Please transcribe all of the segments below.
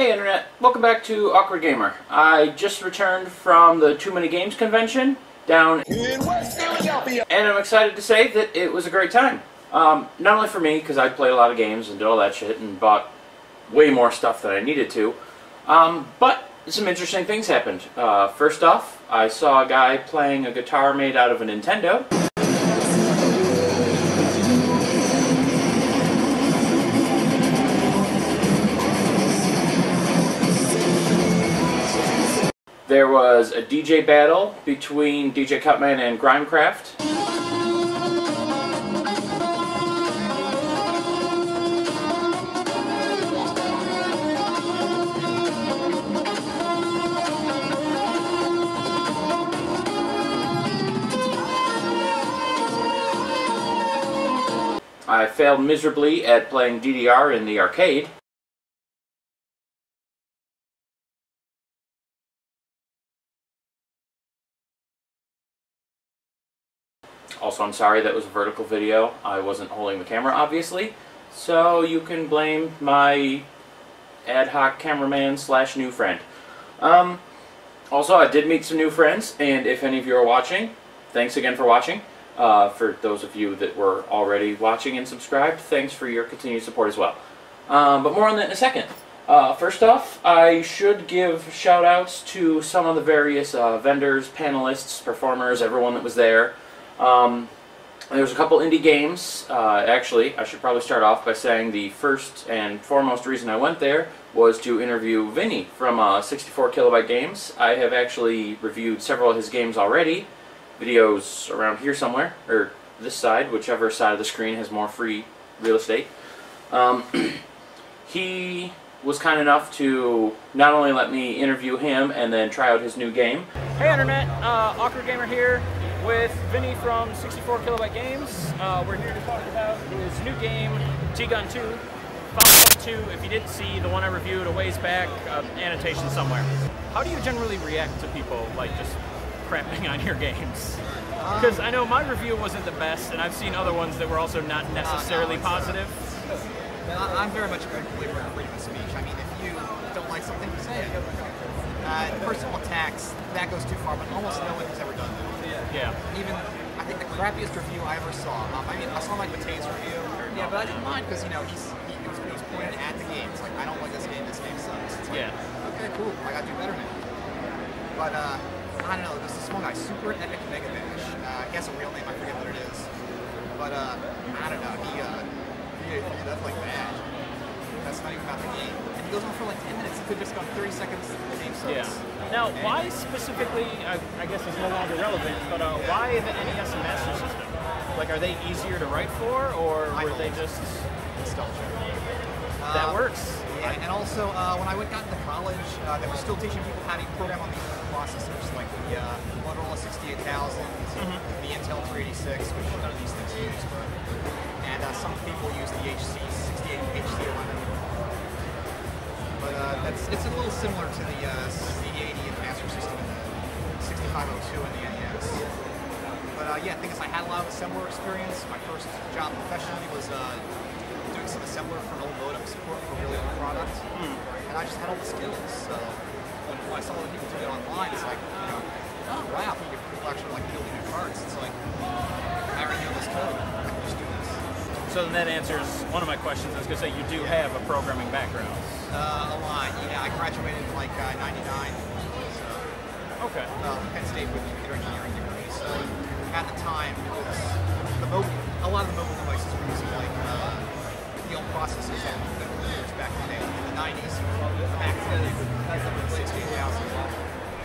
Hey Internet, welcome back to Awkward Gamer. I just returned from the Too Many Games convention down in West Philadelphia, and I'm excited to say that it was a great time. Not only for me, because I played a lot of games and did all that shit and bought way more stuff than I needed to, but some interesting things happened. First off, I saw a guy playing a guitar made out of a Nintendo. There was a DJ battle between DJ Cutman and Grimecraft. I failed miserably at playing DDR in the arcade. Also, I'm sorry that was a vertical video. I wasn't holding the camera, obviously. So you can blame my ad hoc cameraman slash new friend. Also, I did meet some new friends, and if any of you are watching, thanks again for watching. For those of you that were already watching and subscribed, thanks for your continued support as well. But more on that in a second. First off, I should give shout-outs to some of the various vendors, panelists, performers, everyone that was there. There was a couple indie games. Actually, I should probably start off by saying the first and foremost reason I went there was to interview Vinnie from 64 Kilobyte Games. I have actually reviewed several of his games already. Videos around here somewhere, or this side, whichever side of the screen has more free real estate. He was kind enough to not only let me interview him and then try out his new game. Hey Internet, Awkward Gamer here with Vinnie from 64 Kilobyte Games. We're here to talk about his new game, T-Gun 2. Follow-up to, if you didn't see the one I reviewed a ways back, annotation somewhere. How do you generally react to people, like, just crapping on your games? Because I know my review wasn't the best, and I've seen other ones that were also not necessarily positive. I'm very much a believer in freedom of speech. I mean, if you don't like something, say it. Personal attacks, that goes too far, but almost no one has ever done that. Yeah. Even, I think the crappiest review I ever saw, I mean, I saw like Matei's review, yeah, but I didn't mind because, you know, he was pointing at the game. It's like, I don't like this game sucks. It's like, yeah. Okay, cool, I gotta do better now. But, I don't know, there's this one guy, Super Epic Mega Bash. He has a real name, I forget what it is. But, I don't know, he that's like bad. That's not even about the game. And he goes on for like 10 minutes. He could have just gone 30 seconds, the game sucks. Yeah. Now, why specifically, I guess it's no longer relevant, but why the NES and Master System? Like, are they easier to write for, or were they just... nostalgia. That works. Yeah, and also, when I got into college, they were still teaching people how to program on these processors, like the Motorola 68000, the Intel 386, which none of these things use, and some people use the HC68 and HC11. But it's a little similar to the CD80 and Master System and the 6502 and the NES. But yeah, the thing is, I had a lot of assembler experience. My first job professionally was doing some assembler for an old modem support for a really old product. And I just had all the skills. So when I saw other people doing it online, it's like, you know, oh wow, people actually like building new parts. It's like, I already know this code. I can just do this. So then that answers one of my questions. I was going to say, you do have a programming background. A lot. Yeah, I graduated in like 99. So, okay. Penn State with a computer engineering degree. So at the time, it was a lot of the mobile devices were using like the old processors that were used back in the day, in the 90s. Back to the 68,000.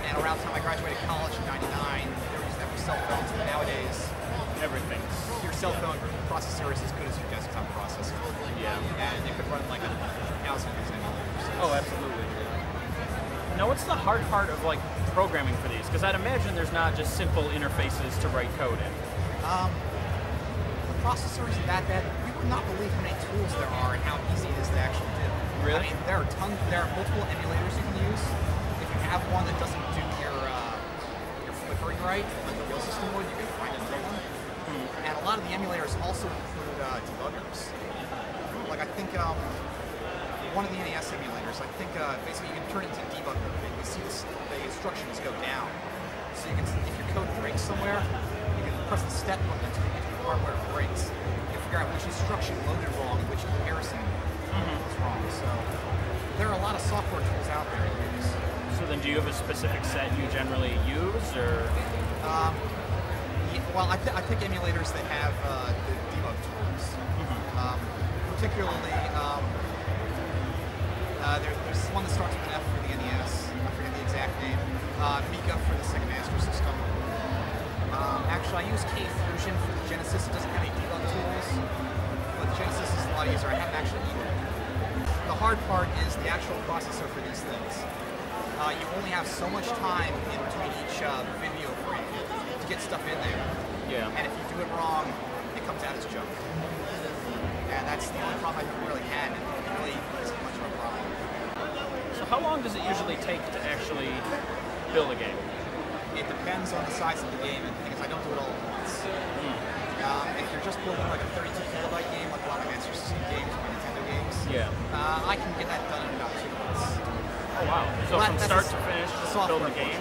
And around the time I graduated college in 99, they were using that for cell phones. But nowadays, everything's your cell phone processor is as good as your desktop processor. Yeah. And it could run like 1,000 emulators. Oh, absolutely. Now, what's the hard part of like programming for these? Because I'd imagine there's not just simple interfaces to write code in. The processor isn't that bad. You would not believe how many tools there are and how easy it is to actually do. Really? I mean, there are multiple emulators you can use. If you have one that doesn't do your flickering right, like the real system would, you can find another one. And a lot of the emulators also include debuggers. Like I think one of the NES emulators. I think basically you can turn it into debug mode. You can see the instructions go down. So you can, if your code breaks somewhere, you can press the step button until you get to the part where it breaks. You can figure out which instruction loaded wrong and which comparison was wrong. So there are a lot of software tools out there to use. So then, do you have a specific set you generally use, or? Well, I pick emulators that have the debug tools. Particularly, there's one that starts with an F for the NES. I forget the exact name. Mika for the Sega Master System. Actually, I use K-Fusion for the Genesis. It doesn't have any debug tools, but the Genesis is a lot easier. I haven't actually used it. The hard part is the actual processor for these things. You only have so much time in between each video frame to get stuff in there. Yeah. And if you do it wrong, it comes out as junk. And that's the only problem I've really had. It really isn't much of a problem. So how long does it usually take to actually build a game? It depends on the size of the game, and the thing is, I don't do it all at once. If you're just building like a 32 kilobyte game, like a lot of Master System games or Nintendo games, I can get that done in about 2 months. Oh wow! So well, from start to finish, build the game?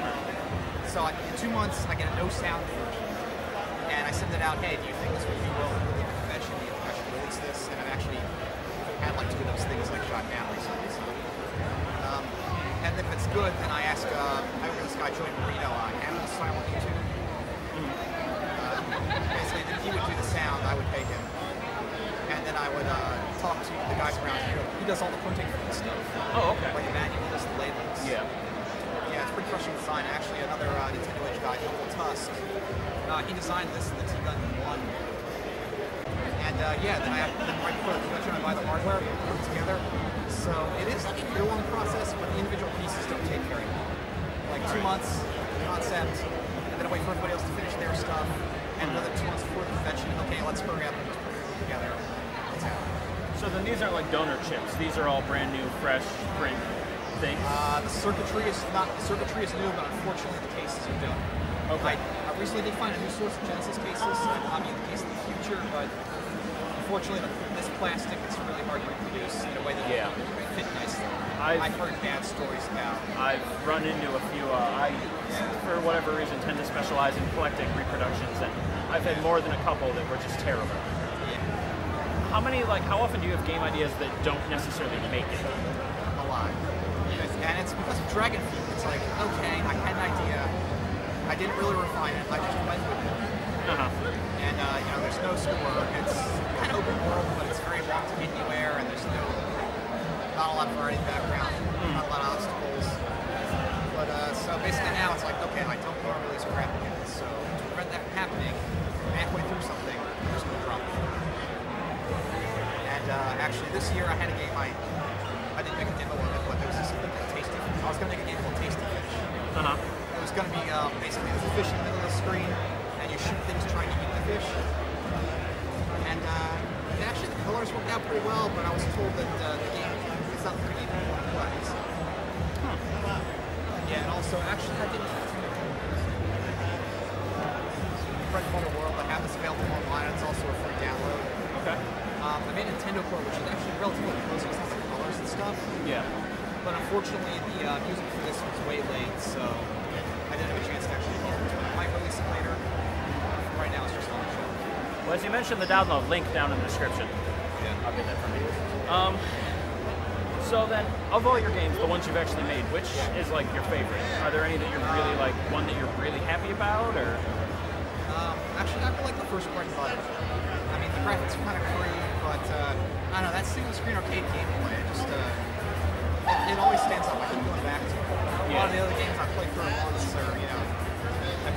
So in 2 months, I get a no sound version, and I send it out. Hey, do you think this would be well for the convention? Do you think I should release this? And I've actually had like 2 of those things like shot down recently. So, and if it's good, then I ask. I remember this guy Joey Marino on Animal Style on YouTube. Basically, he would do the sound. I would pay him, and then I would talk to the guys around here. He does all the printing for this stuff. Oh, okay. Like the manuals, the labels. Yeah. Yeah, it's pretty crushing design. Actually, another Nintendo Age guy, Uncle Tusk, he designed this in the T-Gun 1. And yeah, then right before the convention, I buy the hardware, put it together. So it is like a year-long process, but the individual pieces don't take very long. Like 2 months, concept, and then I wait for everybody else to finish their stuff, and another 2 months before the convention, okay, let's hurry up and just put it together. It's out. So then these aren't like donor chips. These are all brand new, fresh print things. The circuitry is new, but unfortunately the cases are done. Okay. I recently did find a new source of Genesis cases. I'll be in the case in the future, but unfortunately this plastic is really hard to reproduce in a way that it fit nicely. I've heard bad stories about. I've run into a few. I, for whatever reason, tend to specialize in collecting reproductions, and I've had more than a couple that were just terrible. Yeah. How often do you have game ideas that don't necessarily make it? A lot. And it's because of Dragon Feet. It's like, okay, I had an idea. I didn't really refine it. I just went with it. And, there's no score. It's kind of open world, but it's very long to get anywhere, and there's not a lot of variety background, not a lot of obstacles. But, so basically now it's like, okay, I don't want to release crap again. So to prevent that from happening, halfway through something, there's no problem. And actually this year I had a game I didn't make a demo of it, but there was something called Tasty Fish. I was going to make a game called Tasty Fish. It was going to be basically there's a fish in the middle of the screen, and you shoot things trying to eat the fish. And actually the colors worked out pretty well, but I was told that the game is not pretty even when it plays. Yeah, and also actually I didn't. Friend Model World, I have this available online. It's also a free download. Okay. I made a Nintendo Core, which is actually relatively close. It's not like colors and stuff. Yeah. But unfortunately, the music for this was way late, so I didn't have a chance to actually get into it. I might release it later. Right now, it's just on the show. Well, as you mentioned, the download link down in the description. Yeah. I'll get that from you. So then, of all your games, the ones you've actually made, which is like your favorite? Are there any that you're really like, one that you're really happy about, or? Actually, I feel like the first Bread and Butter. I mean, the graphics are kind of crude, but I don't know, that single-screen arcade gameplay, it always stands up. I keep going back to it. A lot of the other games I play through it once, or I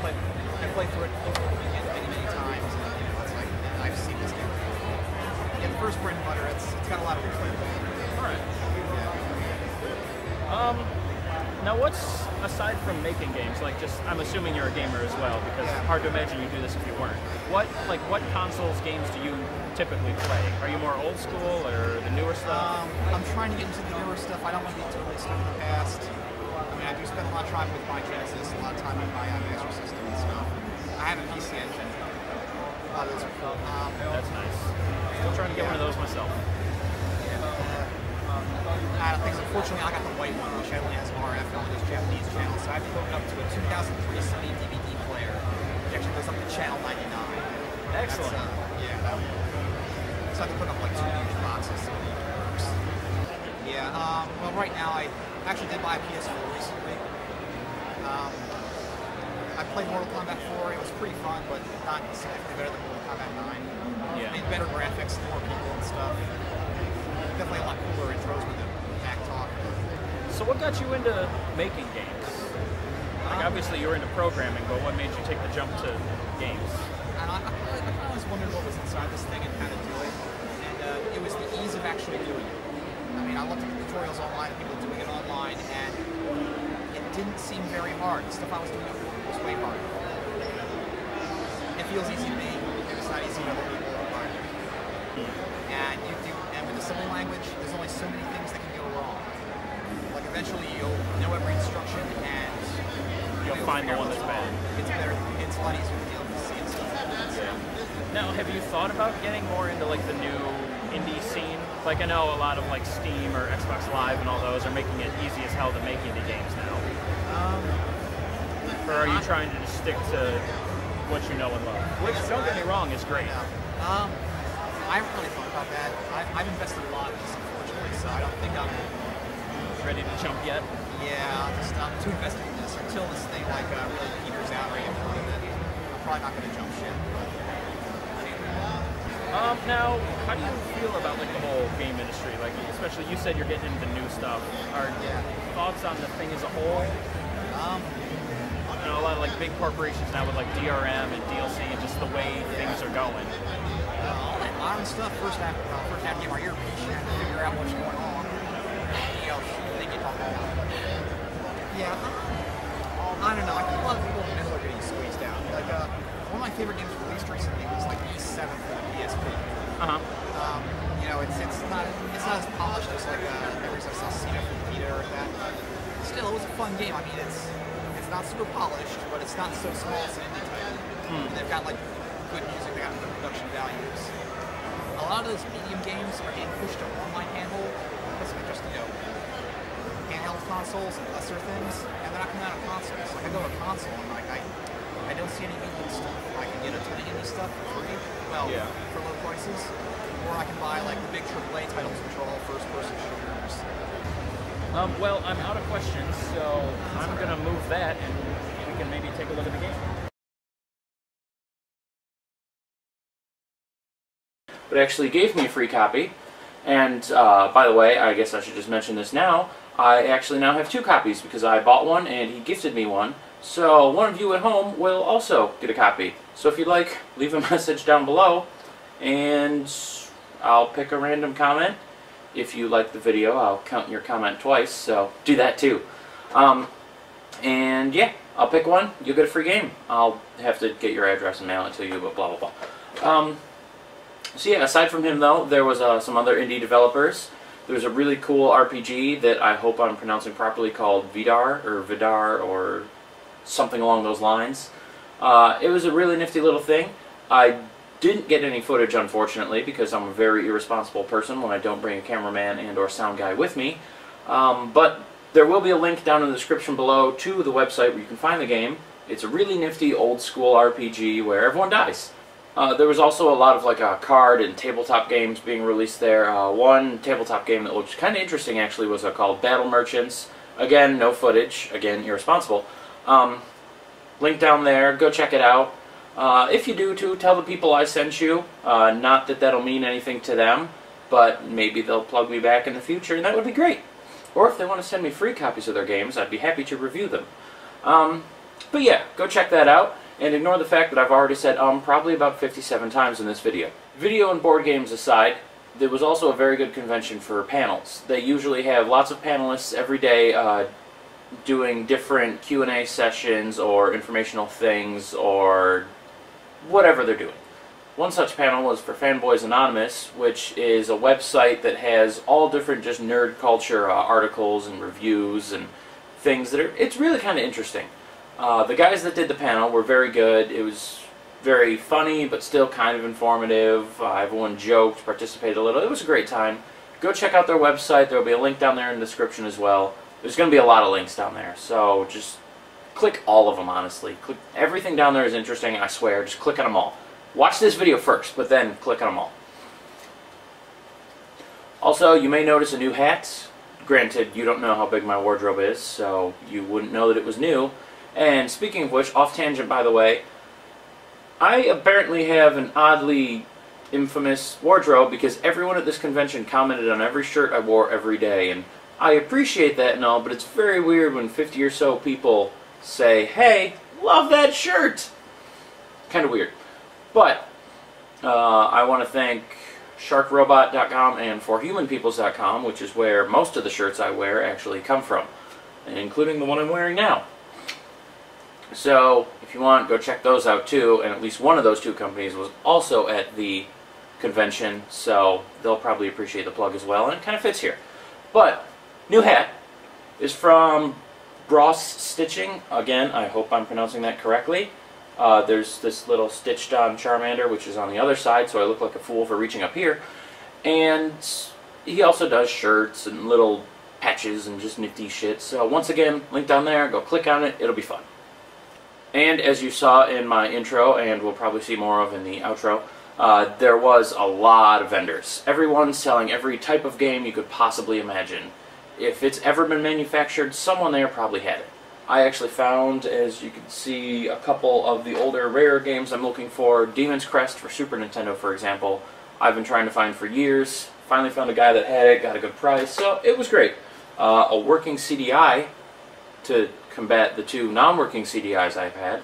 play through it over the weekend many times, and it's like I've seen this game. Yeah, the first Bread and Butter, it's got a lot of replayability. All right. Yeah. Now, what's aside from making games? Like, I'm assuming you're a gamer as well, because it's hard to imagine you do this if you weren't. What consoles games do you typically play? Are you more old school or the newer stuff? I'm trying to get into the newer stuff. I don't want to get totally stuck in the past. I mean, I do spend a lot of time with my Genesis, a lot of time with my Master System and stuff. I have a PC Engine. A lot of those are cool. That's nice. Still trying to get one of those myself. unfortunately, I got the white one, which only has RF on those Japanese channels, so I have to hook it up to a 2003 Sony DVD player, which actually goes up to channel 99. Excellent. So I have to put up like 2 huge boxes so it works. Yeah, well right now I actually did buy a PS4 recently. I played Mortal Kombat 4, it was pretty fun, but not significantly better than Mortal Kombat 9. Yeah. I mean, better graphics, more people and stuff. Definitely a lot cooler intros with the back talk. So what got you into making games? Like obviously you were into programming, but what made you take the jump to games? And I kind of always wondered what was inside this thing and how to do it. And it was the ease of actually doing it. I mean, I looked at tutorials online, people doing it online, and it didn't seem very hard. The stuff I was doing at work was way harder. It feels easy to me, if it's not easy to other people. And with assembly language, there's only so many things that can go wrong. Like eventually you'll know every instruction and You'll find the one that's bad. It's better. It's a lot easier to deal with C and stuff like that. So. Now, have you thought about getting more into like the new indie scene? Like I know a lot of like Steam or Xbox Live and all those are making it easy as hell to make indie games now. Or are you trying to just stick to what you know and love? Which, don't get me wrong, is great. I haven't really thought about that. I've invested a lot in this, unfortunately, so I don't think I'm Ready to jump yet? Yeah, I'm too invested in this until this thing really peters out or I get bored of it. I'm probably not going to jump ship. Now, how do you feel about like the whole game industry? Like, especially you said you're getting into new stuff. Are thoughts on the thing as a whole? You know, a lot of like big corporations now with like DRM and DLC and just the way things are going. All that modern stuff, first have to get my earpiece in to figure out what's going on. They get talking about. Yeah, I don't know. I think a lot of people in the middle are getting squeezed out. Like, one of my favorite games released recently was like E7 for the PSP. You know, it's not as polished as like memories of Salsina from Vita or that, but still, it was a fun game. I mean, it's not super polished, but it's not so small as an indie title. And they've got like good music, they got good production values. A lot of those medium games are getting pushed to online handle because they're just, you know, handheld consoles and lesser things, and they're not coming out of consoles. Like I go to a console and like I don't see any medium stuff. I can get a ton of indie stuff for free, for low prices, or I can buy like the big AAA titles, which are all first-person shooters. Well, I'm out of questions, so I'm gonna move that, and we can maybe take a look at the game. But actually gave me a free copy. And by the way, I guess I should just mention this now. I actually now have 2 copies because I bought one and he gifted me one. So one of you at home will also get a copy. So if you'd like, leave a message down below and I'll pick a random comment. If you like the video, I'll count your comment twice, so do that too. And yeah, I'll pick one, you'll get a free game. I'll have to get your address and mail it to you, but blah blah blah. So yeah, aside from him though, there was some other indie developers. There was a really cool RPG that I hope I'm pronouncing properly called Vidar or something along those lines. It was a really nifty little thing. I didn't get any footage unfortunately because I'm a very irresponsible person when I don't bring a cameraman and or sound guy with me. But there will be a link down in the description below to the website where you can find the game. It's a really nifty old school RPG where everyone dies. There was also a lot of like card and tabletop games being released there. One tabletop game that looked kind of interesting actually was called Battle Merchants. Again, no footage. Again, irresponsible. Link down there. Go check it out. If you do too, tell the people I sent you. Not that that'll mean anything to them, but maybe they'll plug me back in the future, and that would be great. Or if they want to send me free copies of their games, I'd be happy to review them. But yeah, go check that out. And ignore the fact that I've already said probably about 57 times in this video. Video and board games aside, there was also a very good convention for panels. They usually have lots of panelists every day doing different Q&A sessions or informational things or whatever they're doing. One such panel was for Fanboys Anonymous, which is a website that has all different just nerd culture articles and reviews and things that are, it's really kind of interesting. The guys that did the panel were very good. It was very funny, but still kind of informative. Everyone joked, participated a little. It was a great time. go check out their website. There will be a link down there in the description as well. There's going to be a lot of links down there, so just click all of them, honestly. Click everything down there is interesting, I swear. Just click on them all. Watch this video first, but then click on them all. Also, you may notice a new hat. Granted, you don't know how big my wardrobe is, so you wouldn't know that it was new. And speaking of which, off tangent by the way, I apparently have an oddly infamous wardrobe because everyone at this convention commented on every shirt I wore every day, and I appreciate that and all, but it's very weird when 50 or so people say, hey, love that shirt! Kind of weird. But I want to thank sharkrobot.com and forhumanpeoples.com, which is where most of the shirts I wear actually come from, including the one I'm wearing now. So, if you want, go check those out too, and at least one of those two companies was also at the convention, so they'll probably appreciate the plug as well, and it kind of fits here. But, new hat is from Bros Stitching. Again, I hope I'm pronouncing that correctly. There's this little stitched on Charmander, which is on the other side, so I look like a fool for reaching up here. And he also does shirts and little patches and just nifty shit. So once again, link down there, go click on it, it'll be fun. And as you saw in my intro, and we'll probably see more of in the outro, there was a lot of vendors. Everyone's selling every type of game you could possibly imagine. If it's ever been manufactured, someone there probably had it. I actually found, as you can see, a couple of the older, rarer games I'm looking for. Demon's Crest for Super Nintendo, for example. I've been trying to find for years. Finally found a guy that had it, got a good price, so it was great. A working CDI to combat the two non-working CDIs I've had.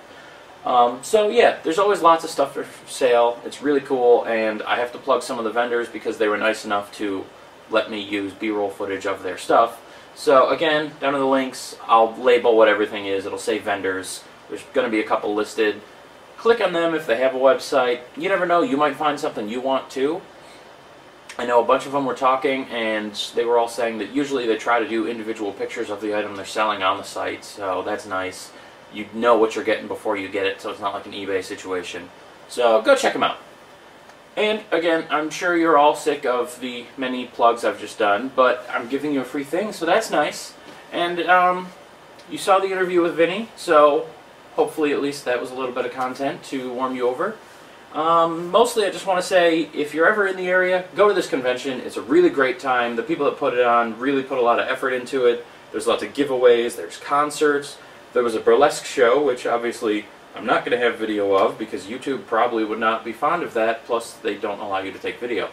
So yeah, there's always lots of stuff for sale. It's really cool, and I have to plug some of the vendors because they were nice enough to let me use B-roll footage of their stuff. So again, down in the links, I'll label what everything is. It'll say vendors. There's going to be a couple listed. Click on them if they have a website. You never know, you might find something you want too. I know a bunch of them were talking, and they were all saying that usually they try to do individual pictures of the item they're selling on the site, so that's nice. You know what you're getting before you get it, so it's not like an eBay situation. So go check them out. And again, I'm sure you're all sick of the many plugs I've just done, but I'm giving you a free thing, so that's nice. And you saw the interview with Vinnie, so hopefully at least that was a little bit of content to warm you over. Mostly I just want to say, if you're ever in the area, go to this convention. It's a really great time. The people that put it on really put a lot of effort into it. There's lots of giveaways, there's concerts. There was a burlesque show, which obviously I'm not going to have video of because YouTube probably would not be fond of that, plus they don't allow you to take video.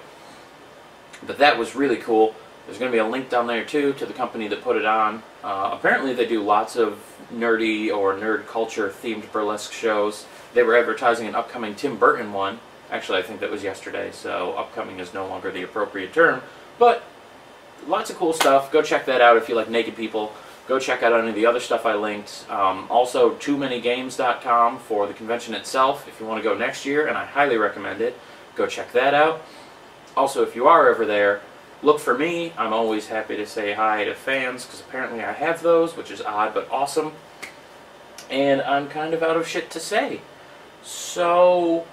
But that was really cool. There's going to be a link down there too to the company that put it on. Apparently they do lots of nerdy or nerd culture themed burlesque shows. They were advertising an upcoming Tim Burton one. Actually, I think that was yesterday, so upcoming is no longer the appropriate term. But lots of cool stuff. Go check that out if you like naked people. Go check out any of the other stuff I linked. Also, TooManyGames.com for the convention itself if you want to go next year, and I highly recommend it. Go check that out. Also, if you are ever there, look for me. I'm always happy to say hi to fans, because apparently I have those, which is odd but awesome. And I'm kind of out of shit to say. So,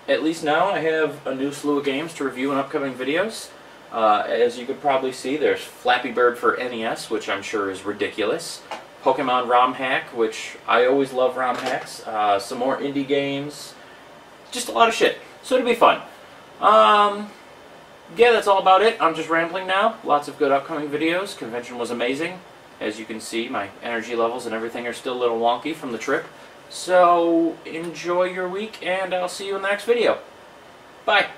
at least now I have a new slew of games to review in upcoming videos. As you could probably see, there's Flappy Bird for NES, which I'm sure is ridiculous. Pokemon ROM Hack, which I always love ROM hacks. Some more indie games. Just a lot of shit. So it'll be fun. Yeah, that's all about it. I'm just rambling now. Lots of good upcoming videos. Convention was amazing. As you can see, my energy levels and everything are still a little wonky from the trip. So, enjoy your week, and I'll see you in the next video. Bye!